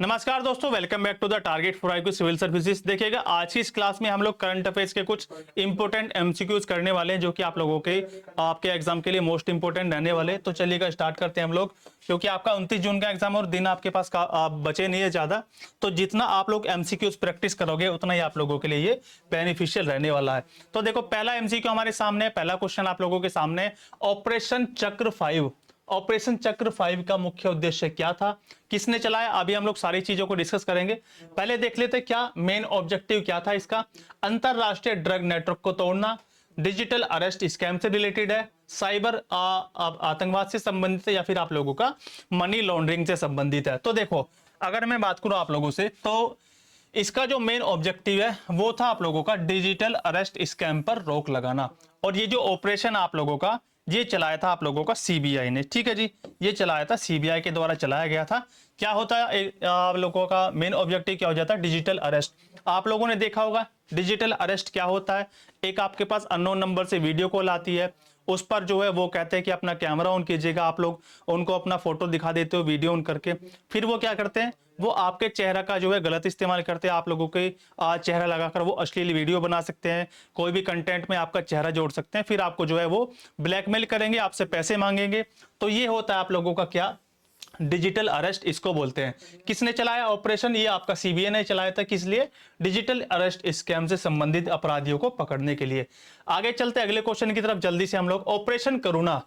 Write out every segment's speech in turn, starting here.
नमस्कार दोस्तों, welcome back to the target for IQ civil services. देखिएगा, आज की इस क्लास में हम लोग करंट अफेयर्स के कुछ इंपोर्टेंट एमसीक्यूज करने वाले हैं, जो कि आप लोगों के आपके एग्जाम के लिए मोस्ट इंपोर्टेंट रहने वाले हैं। तो चलिएगा स्टार्ट करते हैं हम लोग, क्योंकि आपका 29 जून का एग्जाम और दिन आपके पास बचे नहीं है ज्यादा। तो जितना आप लोग एमसीक्यूज प्रैक्टिस करोगे उतना ही आप लोगों के लिए ये बेनिफिशियल रहने वाला है। तो देखो, पहला एमसीक्यू हमारे सामने है, पहला क्वेश्चन आप लोगों के सामने है। ऑपरेशन चक्र 5, ऑपरेशन चक्र 5 का मुख्य उद्देश्य क्या था, किसने चलाया, अभी हम लोग सारी चीजों को डिस्कस करेंगे। पहले देख लेते क्या मेन ऑब्जेक्टिव क्या था इसका। अंतरराष्ट्रीय ड्रग नेटवर्क को तोड़ना, डिजिटल अरेस्ट स्कैम से रिलेटेड है, साइबर आतंकवाद से संबंधित है, या फिर आप लोगों का मनी लॉन्ड्रिंग से संबंधित है। तो देखो, अगर मैं बात करूं आप लोगों से, तो इसका जो मेन ऑब्जेक्टिव है वो था आप लोगों का डिजिटल अरेस्ट स्कैम पर रोक लगाना। और ये जो ऑपरेशन आप लोगों का ये चलाया था आप लोगों का सीबीआई ने, ठीक है जी, ये चलाया था सीबीआई के द्वारा चलाया गया था। क्या होता है आप लोगों का मेन ऑब्जेक्टिव, क्या हो जाता है, डिजिटल अरेस्ट। आप लोगों ने देखा होगा डिजिटल अरेस्ट क्या होता है। एक आपके पास अननोन नंबर से वीडियो कॉल आती है, उस पर जो है वो कहते हैं कि अपना कैमरा ऑन कीजिएगा, आप लोग उनको अपना फोटो दिखा देते हो वीडियो ऑन करके। फिर वो क्या करते हैं, वो आपके चेहरा का जो है गलत इस्तेमाल करते हैं, आप लोगों के चेहरा लगाकर वो अश्लील वीडियो बना सकते हैं, कोई भी कंटेंट में आपका चेहरा जोड़ सकते हैं। फिर आपको जो है वो ब्लैकमेल करेंगे, आपसे पैसे मांगेंगे। तो ये होता है आप लोगों का क्या, डिजिटल अरेस्ट इसको बोलते हैं। किसने चलाया ऑपरेशन, ये आपका सीबीआई ने चलाया था। किस लिए, डिजिटल अरेस्ट स्कैम से संबंधित अपराधियों को पकड़ने के लिए। आगे चलते अगले क्वेश्चन की तरफ जल्दी से हम लोग। ऑपरेशन करुणा,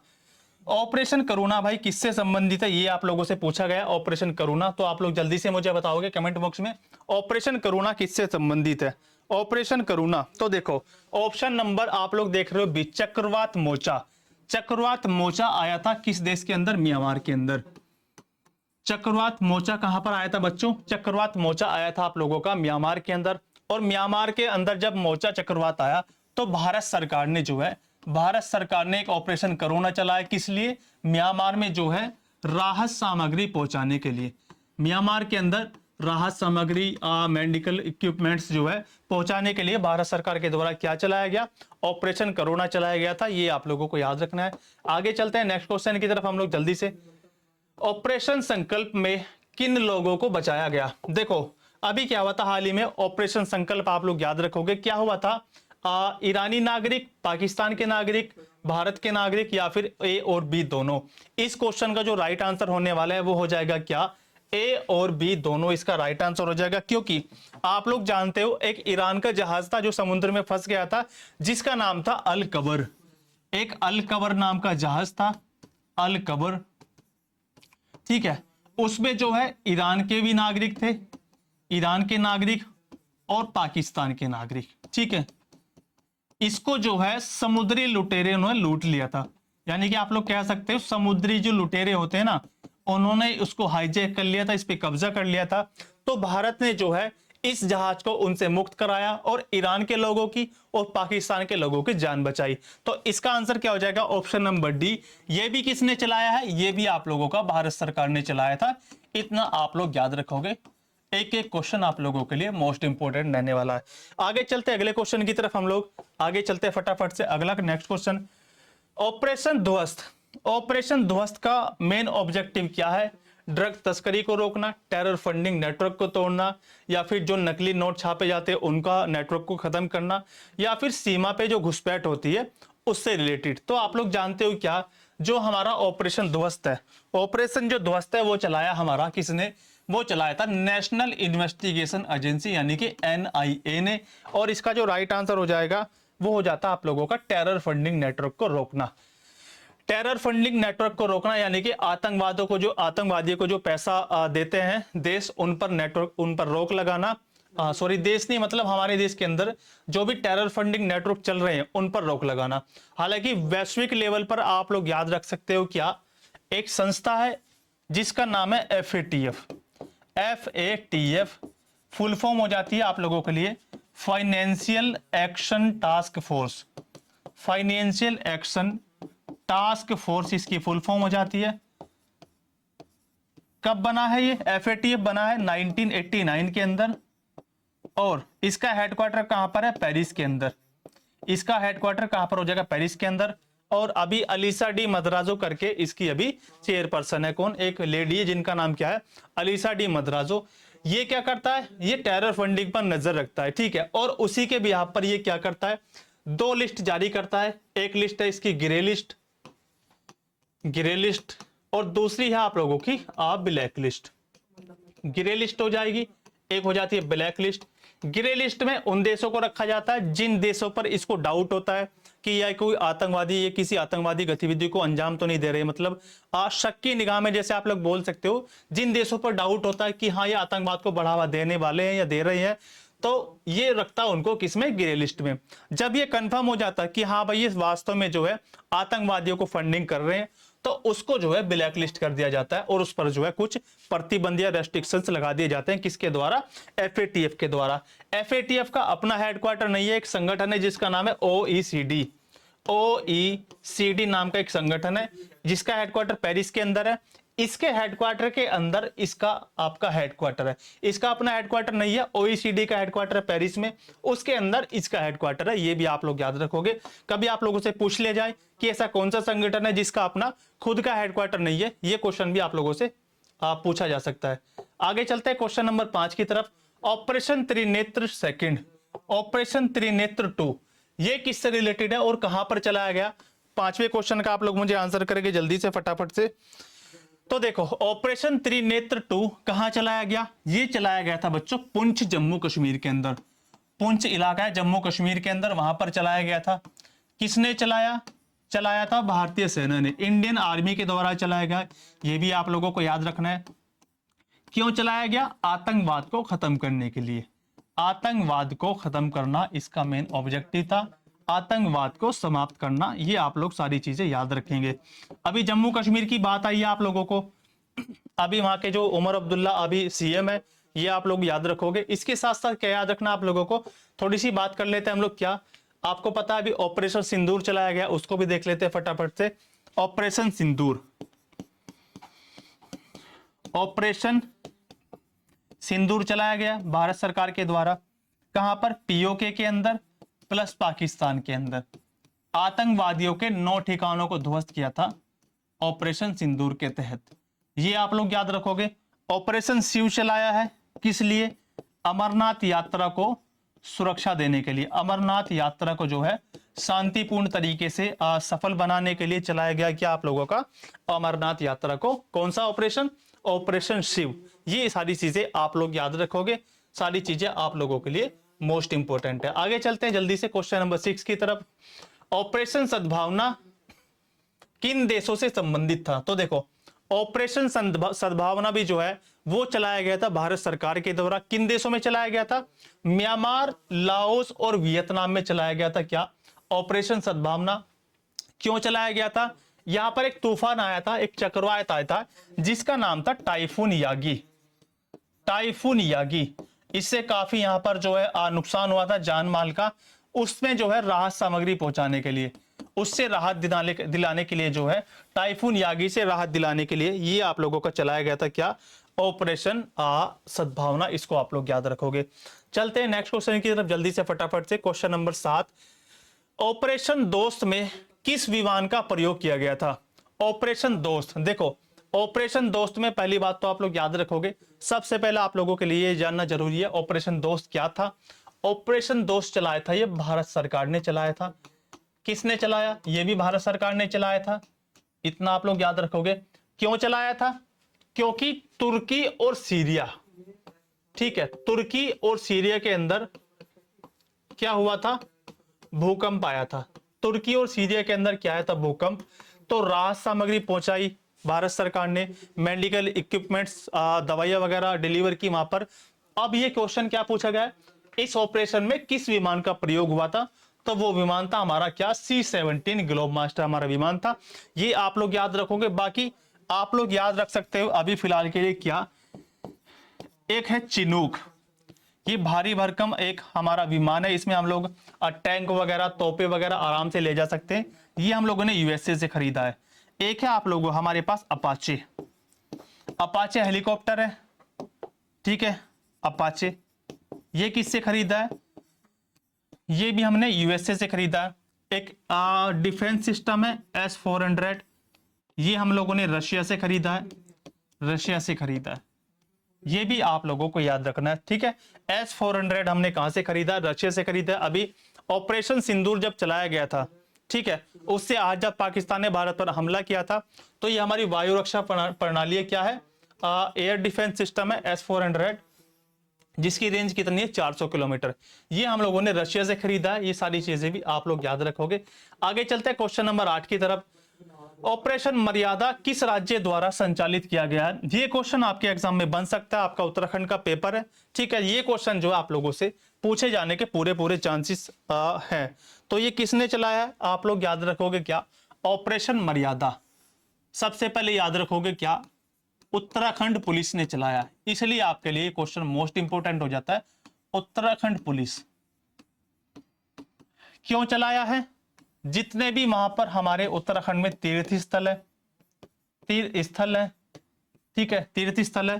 ऑपरेशन करुणा भाई किससे संबंधित है, ये आप लोगों से पूछा गया। ऑपरेशन करुणा, तो आप लोग जल्दी से मुझे बताओगे कमेंट बॉक्स में, ऑपरेशन करुणा किससे संबंधित है। ऑपरेशन करुणा, तो देखो ऑप्शन नंबर आप लोग देख रहे हो बी, चक्रवात मोर्चा। चक्रवात मोर्चा आया था किस देश के अंदर, म्यांमार के अंदर। चक्रवात मोर्चा कहां पर आया था बच्चों, चक्रवात मोर्चा आया था आप लोगों का म्यांमार के अंदर। और म्यांमार के अंदर जब मोर्चा चक्रवात आया तो भारत सरकार ने जो है, भारत सरकार ने एक ऑपरेशन करुणा चलाया। किस लिए, म्यांमार में जो है राहत सामग्री पहुंचाने के लिए। म्यांमार के अंदर राहत सामग्री मेडिकल इक्विपमेंट्स जो है पहुंचाने के लिए भारत सरकार के द्वारा क्या चलाया गया, ऑपरेशन करुणा चलाया गया था। ये आप लोगों को याद रखना है। आगे चलते हैं नेक्स्ट क्वेश्चन की तरफ हम लोग जल्दी से। ऑपरेशन संकल्प में किन लोगों को बचाया गया। देखो, अभी क्या हुआ था हाल ही में, ऑपरेशन संकल्प आप लोग याद रखोगे क्या हुआ था। ईरानी नागरिक, पाकिस्तान के नागरिक, भारत के नागरिक, या फिर ए और बी दोनों। इस क्वेश्चन का जो राइट आंसर होने वाला है वो हो जाएगा क्या, ए और बी दोनों इसका राइट आंसर हो जाएगा। क्योंकि आप लोग जानते हो एक ईरान का जहाज था जो समुद्र में फंस गया था, जिसका नाम था अल कबर। एक अल कबर नाम का जहाज था, अल कबर, ठीक है। उसमें जो है ईरान के भी नागरिक थे, ईरान के नागरिक और पाकिस्तान के नागरिक, ठीक है। इसको जो है समुद्री लुटेरे उन्होंने लूट लिया था। यानी कि आप लोग कह सकते हो समुद्री जो लुटेरे होते हैं ना, उन्होंने उसको हाईजैक कर लिया था, इस पे कब्जा कर लिया था। तो भारत ने जो है इस जहाज को उनसे मुक्त कराया और ईरान के लोगों की और पाकिस्तान के लोगों की जान बचाई। तो इसका आंसर क्या हो जाएगा, ऑप्शन नंबर डी। ये भी किसने चलाया है, ये भी आप लोगों का भारत सरकार ने चलाया था। इतना आप लोग याद रखोगे, एक एक क्वेश्चन आप लोगों के लिए मोस्ट इंपोर्टेंट रहने वाला है। आगे चलते अगले क्वेश्चन की तरफ हम लोग आगे चलते फटाफट से। अगला नेक्स्ट क्वेश्चन, ऑपरेशन ध्वस्त। ऑपरेशन ध्वस्त का मेन ऑब्जेक्टिव क्या है, ड्रग तस्करी को रोकना, टेरर फंडिंग नेटवर्क को तोड़ना, या फिर जो नकली नोट छापे जाते हैं उनका नेटवर्क को खत्म करना, या फिर सीमा पे जो घुसपैठ होती है उससे रिलेटेड। तो आप लोग जानते हो क्या, जो हमारा ऑपरेशन ध्वस्त है, ऑपरेशन जो ध्वस्त है वो चलाया हमारा किसने, वो चलाया था नेशनल इन्वेस्टिगेशन एजेंसी यानी कि NIA ने। और इसका जो राइट आंसर हो जाएगा वो हो जाता आप लोगों का टेरर फंडिंग नेटवर्क को रोकना। टेरर फंडिंग नेटवर्क को रोकना यानी कि आतंकवादियों को जो पैसा देते हैं देश, उन पर नेटवर्क, उन पर रोक लगाना। सॉरी, देश नहीं, मतलब हमारे देश के अंदर जो भी टेरर फंडिंग नेटवर्क चल रहे हैं उन पर रोक लगाना। हालांकि वैश्विक लेवल पर आप लोग याद रख सकते हो क्या, एक संस्था है जिसका नाम है FATF। FATF फुल फॉर्म हो जाती है आप लोगों के लिए financial action task force. Financial action task force इसकी फुल फॉर्म हो जाती है। कब बना है ये, FATF बना है 1989 के अंदर। और इसका हेडक्वार्टर कहां पर है, पेरिस के अंदर। इसका हेडक्वार्टर कहां पर हो जाएगा, पेरिस के अंदर। और अभी अलीसा डी मद्राजो करके इसकी अभी चेयरपर्सन है। कौन? एक लेडी है जिनका नाम क्या है? Alisa D Madrazo. ये क्या करता है? ये टेरर फंडिंग पर नजर रखता है, ठीक है। और उसी के बिहाफ पर ये क्या करता है? 2 लिस्ट जारी करता है। एक लिस्ट है इसकी ग्रे लिस्ट, और दूसरी है आप लोगों की ब्लैक लिस्ट। ग्रे लिस्ट हो जाएगी, एक हो जाती है ब्लैक लिस्ट। ग्रे लिस्ट में उन देशों को रखा जाता है जिन देशों पर इसको डाउट होता है कि यह कोई आतंकवादी, ये किसी आतंकवादी गतिविधि को अंजाम तो नहीं दे रहे, मतलब शक की निगाह में, जैसे आप लोग बोल सकते हो, जिन देशों पर डाउट होता है कि हाँ ये आतंकवाद को बढ़ावा देने वाले हैं या दे रहे हैं, तो ये रखता है उनको किसमें? ग्रे लिस्ट में। जब ये कंफर्म हो जाता है कि हाँ भाई ये वास्तव में जो है आतंकवादियों को फंडिंग कर रहे हैं, तो उसको जो है ब्लैक लिस्ट कर दिया जाता है और उस पर जो है कुछ प्रतिबंध या रेस्ट्रिक्शंस लगा दिए जाते हैं। किसके द्वारा? एफएटीएफ के द्वारा। एफएटीएफ का अपना हेडक्वार्टर नहीं है, एक संगठन है जिसका नाम है ओईसीडी। ओईसीडी नाम का एक संगठन है जिसका हेडक्वार्टर पेरिस के अंदर है। इसके हेडक्वार्टर के अंदर इसका आपका हेडक्वार्टर है। इसका अपना हेडक्वार्टर नहीं है, ओईसीडी का हेडक्वार्टर है पेरिस में, उसके अंदर इसका हेडक्वार्टर है। ये भी आप लोग याद रखोगे। कभी आप लोगों से पूछ लिया जाए कि ऐसा कौन सा संगठन है जिसका अपना खुद का हेडक्वार्टर नहीं है, ये क्वेश्चन भी आप लोगों से पूछा जा सकता है। आगे चलते हैं क्वेश्चन नंबर 5 की तरफ। Operation Trinetra second, operation Trinetra 2, ये किससे रिलेटेड है और कहां पर चलाया गया? 5वें क्वेश्चन का आप लोग मुझे आंसर करेंगे जल्दी से, फटाफट से। तो देखो, ऑपरेशन त्रिनेत्र 2 कहां चलाया गया? ये चलाया गया था बच्चों पुंछ, जम्मू कश्मीर के अंदर। पुंछ इलाका है जम्मू कश्मीर के अंदर, वहां पर चलाया गया था। किसने चलाया? चलाया था भारतीय सेना ने, इंडियन आर्मी के द्वारा चलाया गया। ये भी आप लोगों को याद रखना है। क्यों चलाया गया? आतंकवाद को खत्म करने के लिए। आतंकवाद को खत्म करना इसका मेन ऑब्जेक्टिव था, आतंकवाद को समाप्त करना। ये आप लोग सारी चीजें याद रखेंगे। अभी जम्मू कश्मीर की बात आई है आप लोगों को, अभी वहां के जो उमर अब्दुल्ला अभी सीएम है, ये आप लोग याद रखोगे। इसके साथ साथ क्या याद रखना आप लोगों को? थोड़ी सी बात कर लेते हैं हम लोग। क्या आपको पता है अभी ऑपरेशन सिंदूर चलाया गया, उसको भी देख लेते हैं फटाफट से। ऑपरेशन सिंदूर, ऑपरेशन सिंदूर चलाया गया भारत सरकार के द्वारा। कहां पर? पीओके के अंदर प्लस पाकिस्तान के अंदर। आतंकवादियों के 9 ठिकानों को ध्वस्त किया था ऑपरेशन सिंदूर के तहत। ये आप लोग याद रखोगे। ऑपरेशन शिव चलाया है, किस लिए? अमरनाथ यात्रा को सुरक्षा देने के लिए। अमरनाथ यात्रा को जो है शांतिपूर्ण तरीके से सफल बनाने के लिए चलाया गया क्या आप लोगों का? अमरनाथ यात्रा को। कौन सा ऑपरेशन? ऑपरेशन शिव। ये सारी चीजें आप लोग याद रखोगे, सारी चीजें आप लोगों के लिए मोस्ट इंपोर्टेंट है। आगे चलते हैं जल्दी से क्वेश्चन नंबर 6 की तरफ। ऑपरेशन सद्भावना किन देशों से संबंधित था? तो देखो, ऑपरेशन सद्भावना भी जो है वो चलाया गया था भारत सरकार के द्वारा। किन देशों में चलाया गया था? म्यांमार, लाओस और वियतनाम में चलाया गया था। क्या? ऑपरेशन सद्भावना। क्यों चलाया गया था? यहां पर एक तूफान आया था, एक चक्रवात आया था जिसका नाम था टाइफून यागी। टाइफून यागी, इससे काफी यहां पर जो है नुकसान हुआ था जान माल का। उसमें जो है राहत सामग्री पहुंचाने के लिए, उससे राहत दिलाने के लिए जो है टाइफून यागी से राहत दिलाने के लिए ये आप लोगों का चलाया गया था। क्या? ऑपरेशन सद्भावना। इसको आप लोग याद रखोगे। चलते हैं नेक्स्ट क्वेश्चन की तरफ जल्दी से फटाफट से। क्वेश्चन नंबर 7, ऑपरेशन दोस्त में किस विमान का प्रयोग किया गया था? ऑपरेशन दोस्त। देखो, ऑपरेशन दोस्त में पहली बात तो आप लोग याद रखोगे, सबसे पहले आप लोगों के लिए जानना जरूरी है ऑपरेशन दोस्त क्या था। ऑपरेशन दोस्त चलाया था ये भारत सरकार ने चलाया था। किसने चलाया? ये भी भारत सरकार ने चलाया था, इतना आप लोग याद रखोगे। क्यों चलाया था? क्योंकि तुर्की और सीरिया, ठीक है, तुर्की और सीरिया के अंदर क्या हुआ था? भूकंप आया था। तुर्की और सीरिया के अंदर क्या आया था? भूकंप। तो राहत सामग्री पहुंचाई भारत सरकार ने, मेडिकल इक्विपमेंट्स, दवाइयां वगैरह डिलीवर की वहां पर। अब ये क्वेश्चन क्या पूछा गया है? इस ऑपरेशन में किस विमान का प्रयोग हुआ था? तो वो विमान था हमारा क्या? C-17 ग्लोब मास्टर हमारा विमान था। ये आप लोग याद रखोगे। बाकी आप लोग याद रख सकते हो अभी फिलहाल के लिए क्या, एक है चिनूक। ये भारी भरकम एक हमारा विमान है, इसमें हम लोग टैंक वगैरह, तोपे वगैरह आराम से ले जा सकते हैं। ये हम लोगों ने यूएसए से खरीदा है। एक है आप लोगों हमारे पास अपाचे। अपाचे हेलीकॉप्टर है, ठीक है, अपाचे। ये किससे खरीदा है? ये भी हमने यूएसए से खरीदा है। एक डिफेंस सिस्टम है S-400, ये हम लोगों ने रशिया से खरीदा है, रशिया से खरीदा है, ये भी आप लोगों को याद रखना है, ठीक है। S-400 हमने कहां से खरीदा? रशिया से खरीदा। अभी ऑपरेशन सिंदूर जब चलाया गया था, ठीक है, उससे आज जब पाकिस्तान ने भारत पर हमला किया था, तो ये हमारी वायु रक्षा प्रणाली है, क्या है? एयर डिफेंस सिस्टम है S-400, जिसकी रेंज कितनी है? 400 किलोमीटर। ये हम लोगों ने रशिया से खरीदा है। ये सारी चीजें भी आप लोग याद रखोगे। आगे चलते हैं क्वेश्चन नंबर 8 की तरफ। ऑपरेशन मर्यादा किस राज्य द्वारा संचालित किया गया है? ये क्वेश्चन आपके एग्जाम में बन सकता है, आपका उत्तराखंड का पेपर है, ठीक है। ये क्वेश्चन जो आप लोगों से पूछे जाने के पूरे चांसेस हैं। तो ये किसने चलाया है? आप लोग याद रखोगे क्या? ऑपरेशन मर्यादा सबसे पहले याद रखोगे क्या? उत्तराखंड पुलिस ने चलाया है। इसलिए आपके लिए क्वेश्चन मोस्ट इंपोर्टेंट हो जाता है। उत्तराखंड पुलिस क्यों चलाया है? जितने भी वहां पर हमारे उत्तराखंड में तीर्थ स्थल है, ठीक है, तीर्थ स्थल है,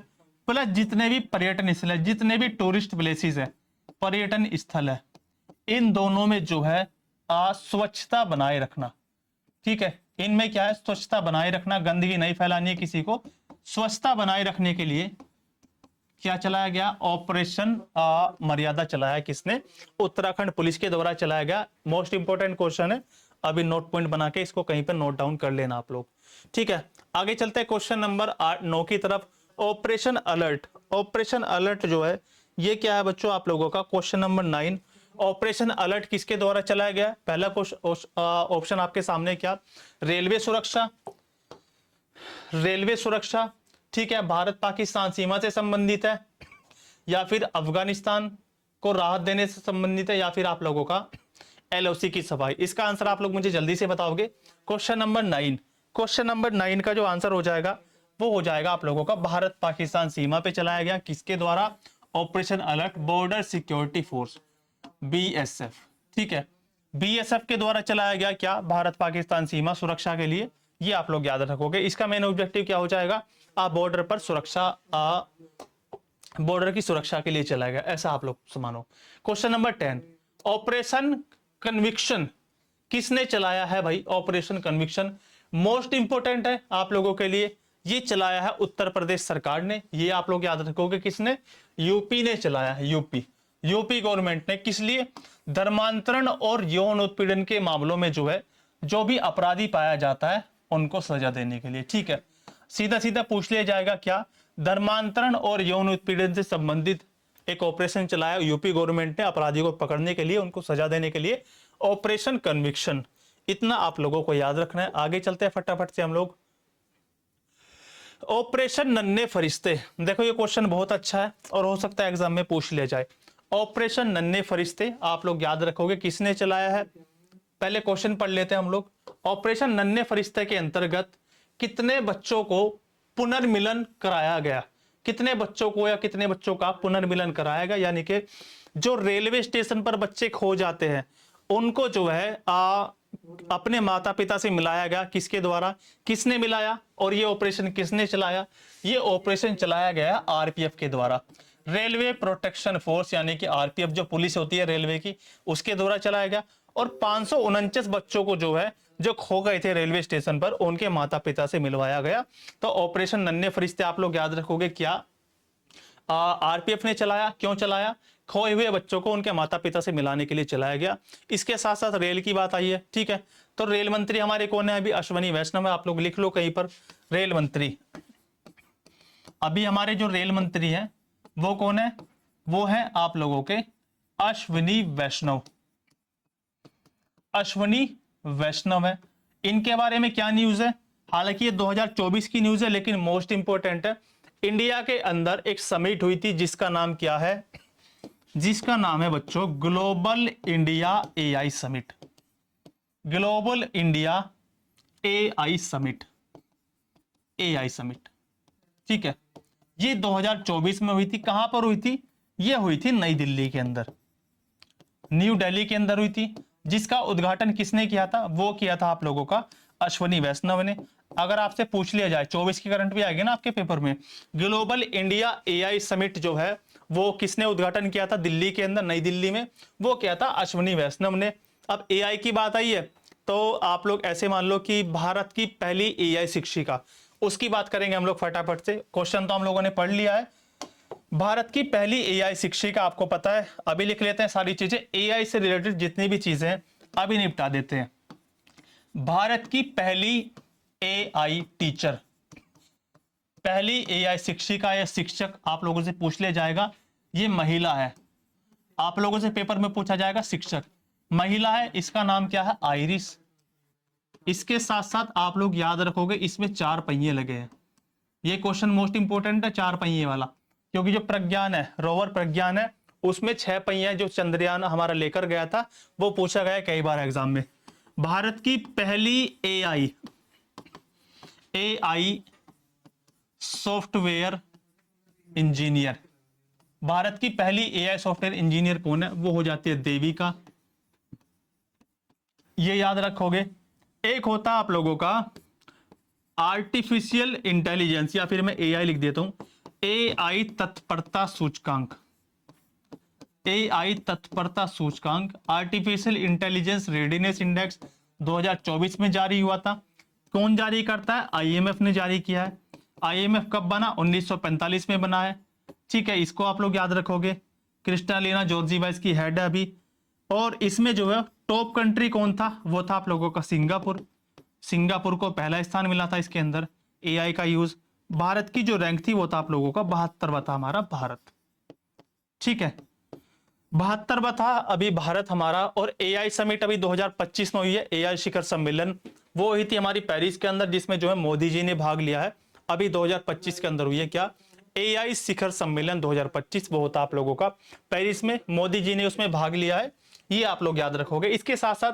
प्लस जितने भी पर्यटन स्थल है, जितने भी टूरिस्ट प्लेसेस है, पर्यटन स्थल है, इन दोनों में जो है स्वच्छता बनाए रखना, ठीक है। इनमें क्या है? स्वच्छता बनाए रखना, गंदगी नहीं फैलानी है किसी को। स्वच्छता बनाए रखने के लिए क्या चलाया गया? ऑपरेशन मर्यादा चलाया। किसने? उत्तराखंड पुलिस के द्वारा चलाया गया। मोस्ट इंपोर्टेंट क्वेश्चन है, अभी नोट पॉइंट बना के इसको कहीं पर नोट डाउन कर लेना आप लोग, ठीक है। आगे चलते हैं क्वेश्चन नंबर 9 की तरफ। Operation alert. ऑपरेशन अलर्ट जो है ये क्या है बच्चों आप लोगों का? Question number 9। ऑपरेशन अलर्ट किसके द्वारा चलाया गया? पहला ऑप्शन आपके सामने क्या? रेलवे सुरक्षा, रेलवे सुरक्षा, ठीक है, भारत पाकिस्तान सीमा से संबंधित है, या फिर अफगानिस्तान को राहत देने से संबंधित है, या फिर आप लोगों का LOC की सफाई। इसका आंसर आप लोग मुझे जल्दी से बताओगे। क्वेश्चन नंबर 9, क्वेश्चन नंबर 9 का जो आंसर हो जाएगा वो हो जाएगा आप लोगों का भारत पाकिस्तान सीमा पे चलाया गया। किसके द्वारा? Operation alert, border security force, BSF, ठीक है, BSF के द्वारा चलाया गया। क्या? भारत पाकिस्तान सीमा सुरक्षा के लिए। ये आप लोग याद रखोगे। इसका मेन ऑब्जेक्टिव क्या हो जाएगा? बॉर्डर पर सुरक्षा, बॉर्डर की सुरक्षा के लिए चलाया गया, ऐसा आप लोग मानो। क्वेश्चन नंबर 10, ऑपरेशन कन्विक्शन किसने चलाया है भाई? ऑपरेशन कन्विक्शन मोस्ट इंपोर्टेंट है आप लोगों के लिए। ये चलाया है उत्तर प्रदेश सरकार ने। ये आप लोग याद रखोगे। किसने? यूपी ने चलाया है, यूपी गवर्नमेंट ने। किस लिए? धर्मांतरण और यौन उत्पीड़न के मामलों में जो है, जो भी अपराधी पाया जाता है उनको सजा देने के लिए, ठीक है। सीधा सीधा पूछ लिया जाएगा क्या? धर्मांतरण और यौन उत्पीड़न से संबंधित एक ऑपरेशन चलाया यूपी गवर्नमेंट ने अपराधियों को पकड़ने के लिए, उनको सजा देने के लिए, ऑपरेशन कन्विक्शन। इतना आप लोगों को याद रखना है। आगे चलते हैं फटाफट से हम लोग। ऑपरेशन नन्हे फरिश्ते, देखो ये क्वेश्चन बहुत अच्छा है और हो सकता है एग्जाम में पूछ लिया जाए। ऑपरेशन नन्हे फरिश्ते आप लोग याद रखोगे किसने चलाया है? पहले क्वेश्चन पढ़ लेते हैं हम लोग। ऑपरेशन नन्हे फरिश्ते के अंतर्गत कितने बच्चों को पुनर्मिलन कराया गया? कितने बच्चों को या कितने बच्चों का पुनर्मिलन कराया गया? यानी कि जो रेलवे स्टेशन पर बच्चे खो जाते हैं उनको जो है अपने माता पिता से मिलाया गया। किसके द्वारा? किसने मिलाया? और ये ऑपरेशन किसने चलाया? ये ऑपरेशन चलाया गया RPF के द्वारा, रेलवे प्रोटेक्शन फोर्स, यानी कि RPF जो पुलिस होती है रेलवे की, उसके द्वारा चलाया गया। और 549 बच्चों को जो है, जो खो गए थे रेलवे स्टेशन पर, उनके माता पिता से मिलवाया गया। तो ऑपरेशन नन्हे फरिश्ते आप लोग याद रखोगे क्या? RPF ने चलाया। क्यों चलाया? खोए हुए बच्चों को उनके माता पिता से मिलाने के लिए चलाया गया। इसके साथ साथ रेल की बात आई है, ठीक है। तो रेल मंत्री हमारे कौन है? अभी अश्वनी वैष्णव है। आप लोग लिख लो कहीं पर, रेल मंत्री। अभी हमारे जो रेल मंत्री हैं वो कौन है? वो है आप लोगों के अश्विनी वैष्णव। अश्वनी वैष्णव है। इनके बारे में क्या न्यूज है? हालांकि ये 2024 की न्यूज है, लेकिन मोस्ट इंपोर्टेंट है। इंडिया के अंदर एक समिट हुई थी जिसका नाम क्या है? जिसका नाम है बच्चों global India AI summit. Global India AI summit, AI summit, ठीक है। ये 2024 में हुई थी। कहां पर हुई थी? ये हुई थी नई दिल्ली के अंदर, न्यू दिल्ली के अंदर हुई थी। जिसका उद्घाटन किसने किया था? वो किया था आप लोगों का अश्वनी वैष्णव ने। अगर आपसे पूछ लिया जाए, 24 की करंट भी आएगी ना आपके पेपर में, ग्लोबल इंडिया AI समिट जो है वो किसने उद्घाटन किया था दिल्ली के अंदर, नई दिल्ली में? वो किया था अश्वनी वैष्णव ने। अब एआई की बात आई है तो आप लोग ऐसे मान लो कि भारत की पहली एआई शिक्षिका, उसकी बात करेंगे हम लोग फटाफट से। क्वेश्चन तो हम लोगों ने पढ़ लिया है। भारत की पहली एआई शिक्षिका आपको पता है, अभी लिख लेते हैं सारी चीजें, एआई से रिलेटेड जितनी भी चीजें हैं अभी निपटा देते हैं। भारत की पहली एआई टीचर, पहली एआई शिक्षिका या शिक्षक आप लोगों से पूछ लिया जाएगा, ये महिला है। आप लोगों से पेपर में पूछा जाएगा शिक्षक, महिला है, इसका नाम क्या है, आइरिस। इसके साथ साथ आप लोग याद रखोगे इसमें 4 पहिए लगे हैं। ये क्वेश्चन मोस्ट इंपोर्टेंट है, 4 पहिए वाला, क्योंकि जो प्रज्ञान है, रोवर प्रज्ञान है, उसमें 6 पहिए जो चंद्रयान हमारा लेकर गया था, वो पूछा गया कई बार एग्जाम में। भारत की पहली एआई सॉफ्टवेयर इंजीनियर, भारत की पहली एआई सॉफ्टवेयर इंजीनियर कौन है, वो हो जाती है देविका। ये याद रखोगे। एक होता आप लोगों का आर्टिफिशियल इंटेलिजेंस, या फिर मैं एआई लिख देता हूं, एआई तत्परता सूचकांक, एआई तत्परता सूचकांक, आर्टिफिशियल इंटेलिजेंस रेडीनेस इंडेक्स 2024 में जारी हुआ था। कौन जारी करता है, आईएमएफ ने जारी किया है। आईएमएफ कब बना, 1945 में बना है। ठीक है, इसको आप लोग याद रखोगे। क्रिस्टालिना जॉर्जीवा इसकी हेड है अभी। और इसमें जो है टॉप कंट्री कौन था, वो था आप लोगों का सिंगापुर। सिंगापुर को पहला स्थान मिला था इसके अंदर एआई का यूज। भारत की जो रैंक थी वो था आप लोगों का 72वां था हमारा भारत। ठीक है, 72वां था अभी भारत हमारा। और एआई समिट अभी 2025 में हुई है, एआई शिखर सम्मेलन, वो हुई थी हमारी पेरिस के अंदर, जिसमें जो है मोदी जी ने भाग लिया है। अभी 2025 के अंदर हुई है क्या, एआई शिखर सम्मेलन 2025, वो होता आप लोगों का पेरिस में, मोदी जी ने उसमें भाग लिया है। ये आप लोग याद रखोगे। इसके साथ साथ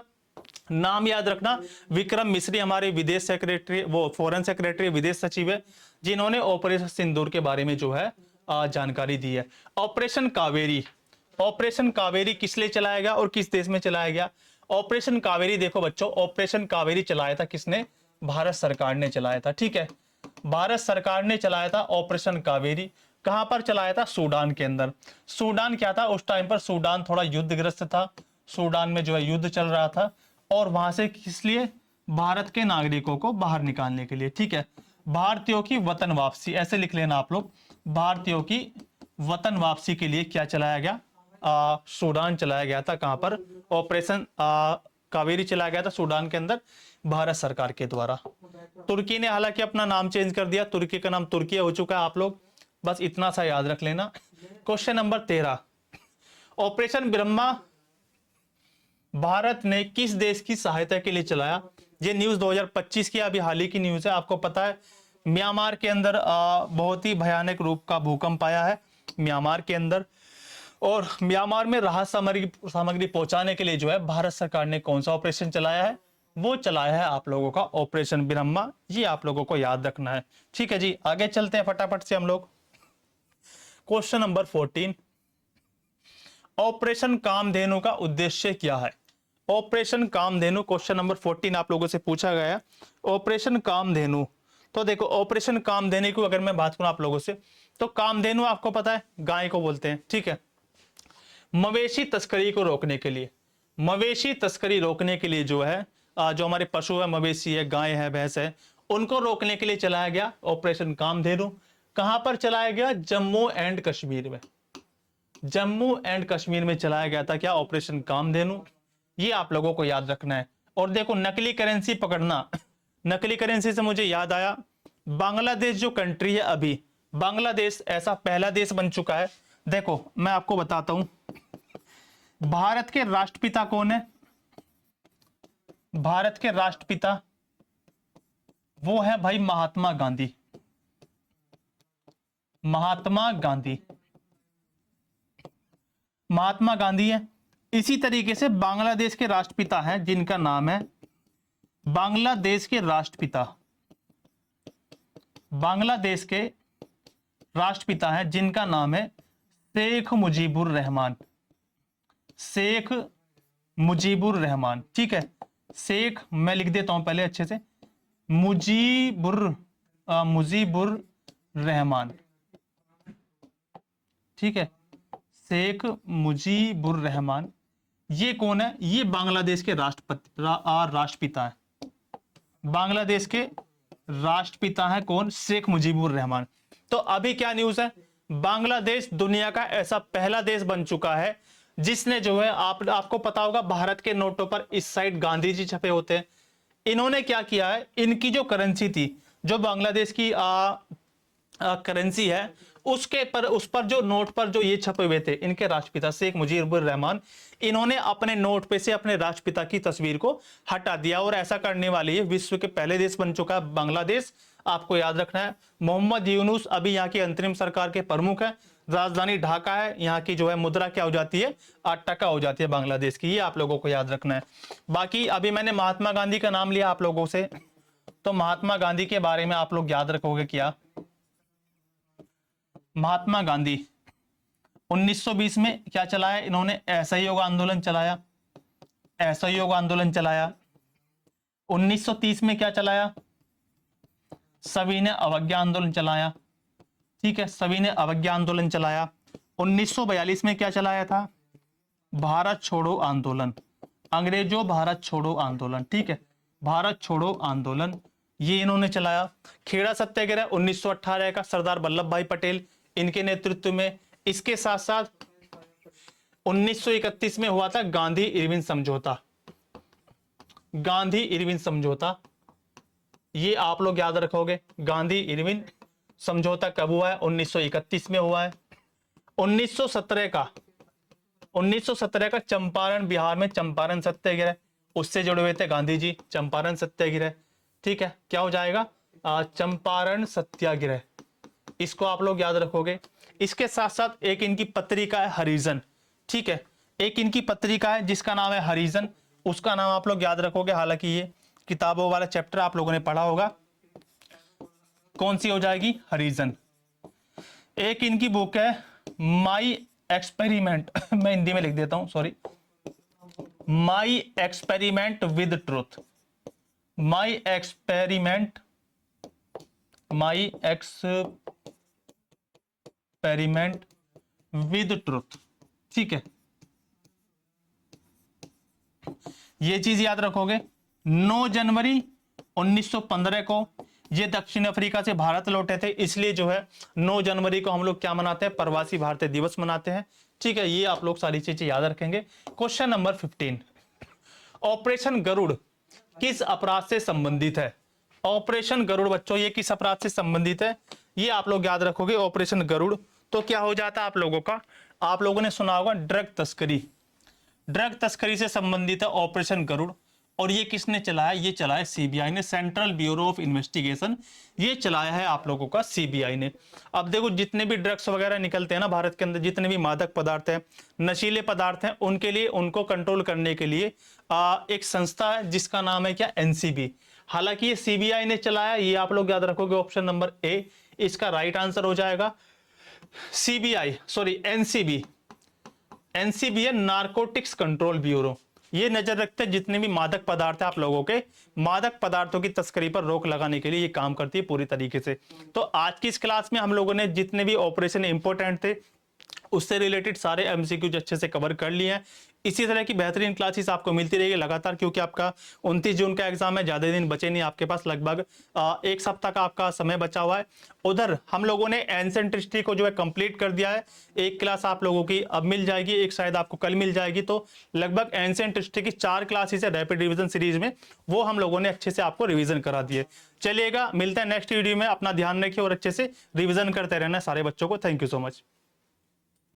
नाम याद रखना, विक्रम मिश्री हमारे विदेश सेक्रेटरी, वो फॉरेन सेक्रेटरी, विदेश सचिव है, जिन्होंने ऑपरेशन सिंदूर के बारे में जो है जानकारी दी है। ऑपरेशन कावेरी, ऑपरेशन कावेरी किस लिए चलाया गया और किस देश में चलाया गया। ऑपरेशन कावेरी देखो बच्चों, ऑपरेशन कावेरी चलाया था किसने, भारत सरकार ने चलाया था। ठीक है, भारत सरकार ने चलाया था ऑपरेशन कावेरी। कहां पर चलाया था, सूडान के अंदर। सूडान क्या था उस टाइम पर, सूडान थोड़ा युद्धग्रस्त था, सूडान में जो है युद्ध चल रहा था, और वहां से किस लिए, भारत के नागरिकों को बाहर निकालने के लिए। ठीक है, भारतीयों की वतन वापसी, ऐसे लिख लेना आप लोग, भारतीयों की वतन वापसी के लिए क्या चलाया गया, सूडान चलाया गया था। कहां पर, ऑपरेशन कावेरी चलाया गया था सूडान के अंदर भारत सरकार के द्वारा। तुर्की ने हालांकि अपना नाम चेंज कर दिया, तुर्की का नाम तुर्की हो चुका है, आप लोग बस इतना सा याद रख लेना। Question number 13, operation Brahma Bharat ने किस देश की सहायता के लिए चलाया। ये न्यूज 2025 की अभी हाल ही की न्यूज है। आपको पता है म्यांमार के अंदर बहुत ही भयानक रूप का भूकंप आया है म्यांमार के अंदर, और म्यांमार में राहत सामग्री पहुंचाने के लिए जो है भारत सरकार ने कौन सा ऑपरेशन चलाया है, वो चलाया है आप लोगों का ऑपरेशन ब्रह्मा। ये आप लोगों को याद रखना है। ठीक है जी, आगे चलते हैं फटाफट से हम लोग। क्वेश्चन नंबर 14, ऑपरेशन कामधेनु का उद्देश्य क्या है। ऑपरेशन कामधेनु, क्वेश्चन नंबर 14 आप लोगों से पूछा गया। ऑपरेशन कामधेनु, तो देखो ऑपरेशन कामधेनु को अगर मैं बात करूं आप लोगों से, तो कामधेनु आपको पता है गाय को बोलते हैं। ठीक है, मवेशी तस्करी को रोकने के लिए, मवेशी तस्करी रोकने के लिए जो है जो हमारे पशु है, मवेशी है, गाय है, भैंस है, उनको रोकने के लिए चलाया गया ऑपरेशन कामधेनु। कहां पर चलाया गया, जम्मू एंड कश्मीर में, जम्मू एंड कश्मीर में चलाया गया था क्या, ऑपरेशन कामधेनु। ये आप लोगों को याद रखना है। और देखो नकली करेंसी पकड़ना, नकली करेंसी से मुझे याद आया, बांग्लादेश जो कंट्री है अभी, बांग्लादेश ऐसा पहला देश बन चुका है। देखो मैं आपको बताता हूं, भारत के राष्ट्रपिता कौन है, भारत के राष्ट्रपिता वो है भाई महात्मा गांधी, महात्मा गांधी, महात्मा गांधी है। इसी तरीके से बांग्लादेश के राष्ट्रपिता हैं जिनका नाम है, बांग्लादेश के राष्ट्रपिता, बांग्लादेश के राष्ट्रपिता हैं जिनका नाम है शेख मुजीबुर रहमान, शेख मुजीबुर रहमान। ठीक है, शेख मैं लिख देता हूं पहले अच्छे से, मुजीबुर रहमान। ठीक है, शेख मुजीबुर रहमान, ये कौन है? ये बांग्लादेश के राष्ट्रपिता है। बांग्लादेश के राष्ट्रपिता है कौन? शेख मुजीबुर रहमान। तो अभी क्या न्यूज है? बांग्लादेश दुनिया का ऐसा पहला देश बन चुका है जिसने जो है आपको पता होगा भारत के नोटों पर इस साइड गांधी जी छपे होते हैं। इन्होंने क्या किया है, इनकी जो करेंसी थी, जो बांग्लादेश की करेंसी है, उस पर जो नोट पर जो ये छपे हुए थे, इनके राष्ट्रपिता शेख मुजीबुर रहमान, इन्होंने अपने नोट पे से अपने राष्ट्रपिता की तस्वीर को हटा दिया। और ऐसा करने वाली है विश्व के पहले देश बन चुका है बांग्लादेश। आपको याद रखना है। मोहम्मद यूनुस अभी यहाँ की अंतरिम सरकार के प्रमुख है। राजधानी ढाका है। यहाँ की जो है मुद्रा क्या हो जाती है? 8 टका हो जाती है बांग्लादेश की। ये आप लोगों को याद रखना है। बाकी अभी मैंने महात्मा गांधी का नाम लिया आप लोगों से, तो महात्मा गांधी के बारे में आप लोग याद रखोगे क्या? महात्मा गांधी 1920 में क्या चलाया इन्होंने? असहयोग आंदोलन चलाया। असहयोग आंदोलन चलाया। 1930 में क्या चलाया? सविनय अवज्ञा आंदोलन चलाया। ठीक है, सविनय अवज्ञा आंदोलन चलाया। 1942 में क्या चलाया था? भारत छोड़ो आंदोलन। अंग्रेजों भारत छोड़ो आंदोलन। ठीक है, भारत छोड़ो आंदोलन ये इन्होंने चलाया। खेड़ा सत्याग्रह 1918 का सरदार वल्लभ भाई पटेल इनके नेतृत्व में। इसके साथ साथ 1931 में हुआ था गांधी इरविन समझौता। गांधी इरविन समझौता ये आप लोग याद रखोगे। गांधी इरविन समझौता कब हुआ है? 1931 में हुआ है। 1917 का चंपारण, बिहार में चंपारण सत्याग्रह, उससे जुड़े हुए थे गांधी जी। चंपारण सत्याग्रह, ठीक है, क्या हो जाएगा? चंपारण सत्याग्रह, इसको आप लोग याद रखोगे। इसके साथ साथ एक इनकी पत्रिका है हरिजन। ठीक है, एक इनकी पत्रिका है जिसका नाम है हरिजन, उसका नाम आप लोग याद रखोगे। हालांकि ये किताबों वाला चैप्टर आप लोगों ने पढ़ा होगा। कौन सी हो जाएगी? हरिजन। एक इनकी बुक है माई एक्सपेरिमेंट मैं हिंदी में लिख देता हूं, sorry. My experiment with truth. My experiment with truth. ठीक है, ये चीज याद रखोगे। 9 जनवरी 1915 को ये दक्षिण अफ्रीका से भारत लौटे थे, इसलिए जो है 9 जनवरी को हम लोग क्या मनाते हैं? प्रवासी भारतीय दिवस मनाते हैं। ठीक है, ये आप लोग सारी चीजें याद रखेंगे। क्वेश्चन नंबर 15, ऑपरेशन गरुड़ किस अपराध से संबंधित है? ऑपरेशन गरुड़ बच्चों ये किस अपराध से संबंधित है? ये आप लोग याद रखोगे। ऑपरेशन गरुड़ तो क्या हो जाता है आप लोगों का? आप लोगों ने सुना होगा ड्रग तस्करी। ड्रग तस्करी से संबंधित है ऑपरेशन गरुड़। और ये किसने चलाया? ये चलाया सीबीआई ने, सेंट्रल ब्यूरो ऑफ इन्वेस्टिगेशन। ये चलाया है आप लोगों का सीबीआई ने। अब देखो जितने भी ड्रग्स वगैरह निकलते हैं ना भारत के अंदर, जितने भी मादक पदार्थ हैं, नशीले पदार्थ हैं, उनके लिए, उनको कंट्रोल करने के लिए एक संस्था है जिसका नाम है क्या? एनसीबी। हालांकि ये सीबीआई ने चलाया, ये आप लोग याद रखोगे। ऑप्शन नंबर ए इसका राइट आंसर हो जाएगा। CBI, sorry NCB. एनसीबी है नारकोटिक्स कंट्रोल ब्यूरो। ये नजर रखते हैं जितने भी मादक पदार्थ है आप लोगों के, मादक पदार्थों की तस्करी पर रोक लगाने के लिए ये काम करती है पूरी तरीके से। तो आज की इस क्लास में हम लोगों ने जितने भी ऑपरेशन इंपॉर्टेंट थे उससे रिलेटेड सारे एमसीक्यूज अच्छे से कवर कर लिए हैं। इसी तरह की बेहतरीन क्लासेस आपको मिलती रहेगी लगातार, क्योंकि आपका 29 जून का एग्जाम है, ज्यादा दिन बचे नहीं आपके पास, लगभग 1 सप्ताह का आपका समय बचा हुआ है। उधर हम लोगों ने एंशिएंट हिस्ट्री को जो है कंप्लीट कर दिया है। एक क्लास आप लोगों की अब मिल जाएगी, एक शायद आपको कल मिल जाएगी। तो लगभग एंशिएंट हिस्ट्री की 4 क्लासेस है रैपिड रिवीजन सीरीज में, वो हम लोगों ने अच्छे से आपको रिवीजन करा दिए। चलिएगा, मिलता है नेक्स्ट वीडियो में। अपना ध्यान रखिए और अच्छे से रिवीजन करते रहना सारे बच्चों को। Thank you so much.